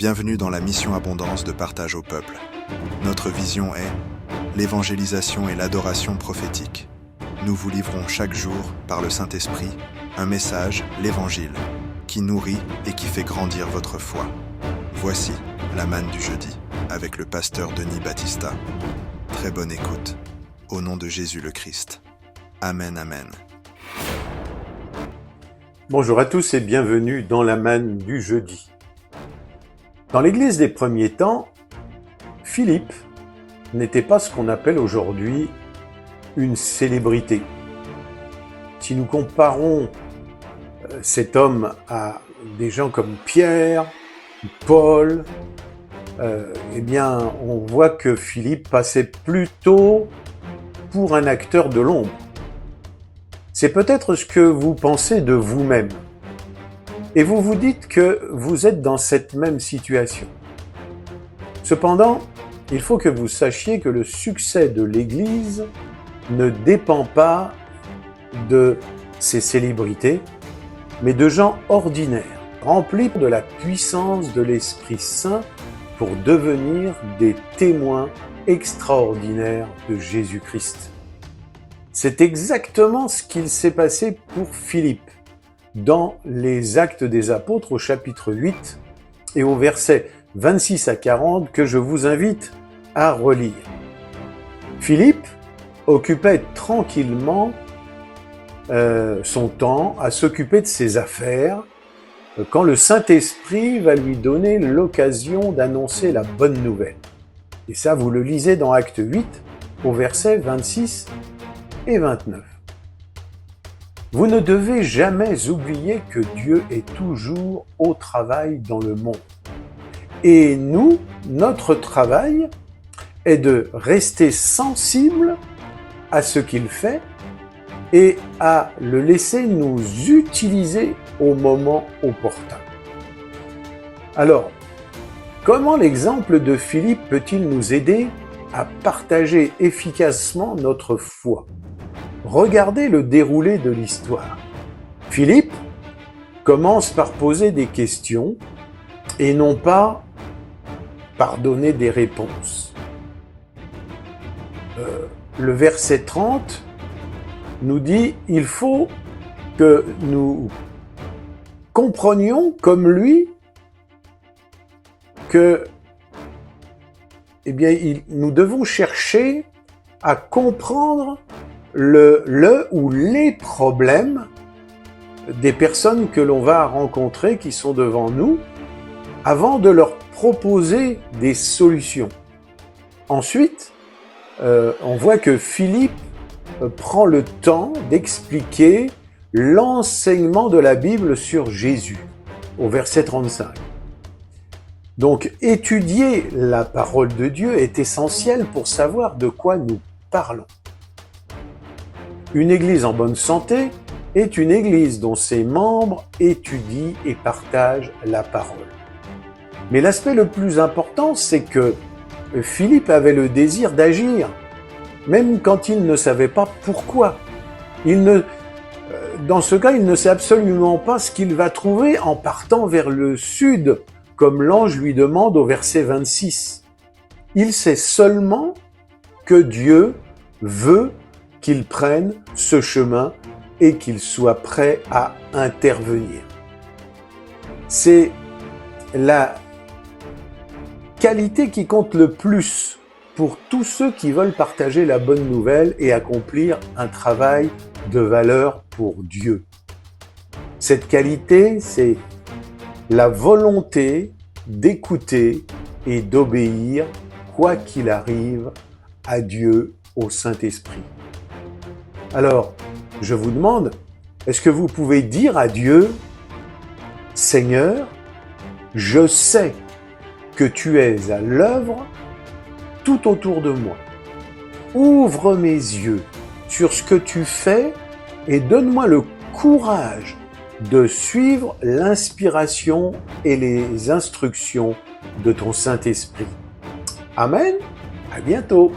Bienvenue dans la mission Abondance de partage au peuple. Notre vision est l'évangélisation et l'adoration prophétique. Nous vous livrons chaque jour, par le Saint-Esprit, un message, l'Évangile, qui nourrit et qui fait grandir votre foi. Voici la manne du jeudi, avec le pasteur Denis Battista. Très bonne écoute. Au nom de Jésus le Christ. Amen, amen. Bonjour à tous et bienvenue dans la manne du jeudi. Dans l'Église des premiers temps, Philippe n'était pas ce qu'on appelle aujourd'hui une célébrité. Si nous comparons cet homme à des gens comme Pierre, Paul, eh bien, on voit que Philippe passait plutôt pour un acteur de l'ombre. C'est peut-être ce que vous pensez de vous-même. Et vous vous dites que vous êtes dans cette même situation. Cependant, il faut que vous sachiez que le succès de l'Église ne dépend pas de ces célébrités, mais de gens ordinaires, remplis de la puissance de l'Esprit Saint pour devenir des témoins extraordinaires de Jésus-Christ. C'est exactement ce qu'il s'est passé pour Philippe dans les Actes des Apôtres au chapitre 8 et au verset 26 à 40 que je vous invite à relire. Philippe occupait tranquillement son temps à s'occuper de ses affaires quand le Saint-Esprit va lui donner l'occasion d'annoncer la bonne nouvelle. Et ça, vous le lisez dans Acte 8 au verset 26 et 29. Vous ne devez jamais oublier que Dieu est toujours au travail dans le monde. Et nous, notre travail est de rester sensible à ce qu'il fait et à le laisser nous utiliser au moment opportun. Alors, comment l'exemple de Philippe peut-il nous aider à partager efficacement notre foi ? Regardez le déroulé de l'histoire. Philippe commence par poser des questions et non pas par donner des réponses. Le verset 30 nous dit « Il faut que nous comprenions comme lui que nous devons chercher à comprendre le ou les problèmes des personnes que l'on va rencontrer, qui sont devant nous, avant de leur proposer des solutions. Ensuite, on voit que Philippe prend le temps d'expliquer l'enseignement de la Bible sur Jésus, au verset 35. Donc, étudier la parole de Dieu est essentiel pour savoir de quoi nous parlons. Une église en bonne santé est une église dont ses membres étudient et partagent la parole. Mais l'aspect le plus important, c'est que Philippe avait le désir d'agir, même quand il ne savait pas pourquoi. Dans ce cas, il ne sait absolument pas ce qu'il va trouver en partant vers le sud, comme l'ange lui demande au verset 26. Il sait seulement que Dieu veut qu'il prenne ce chemin et qu'il soit prêt à intervenir. C'est la qualité qui compte le plus pour tous ceux qui veulent partager la bonne nouvelle et accomplir un travail de valeur pour Dieu. Cette qualité, c'est la volonté d'écouter et d'obéir, quoi qu'il arrive, à Dieu, au Saint-Esprit. Alors, je vous demande, est-ce que vous pouvez dire à Dieu, « Seigneur, je sais que tu es à l'œuvre tout autour de moi. Ouvre mes yeux sur ce que tu fais et donne-moi le courage de suivre l'inspiration et les instructions de ton Saint-Esprit. » Amen. À bientôt.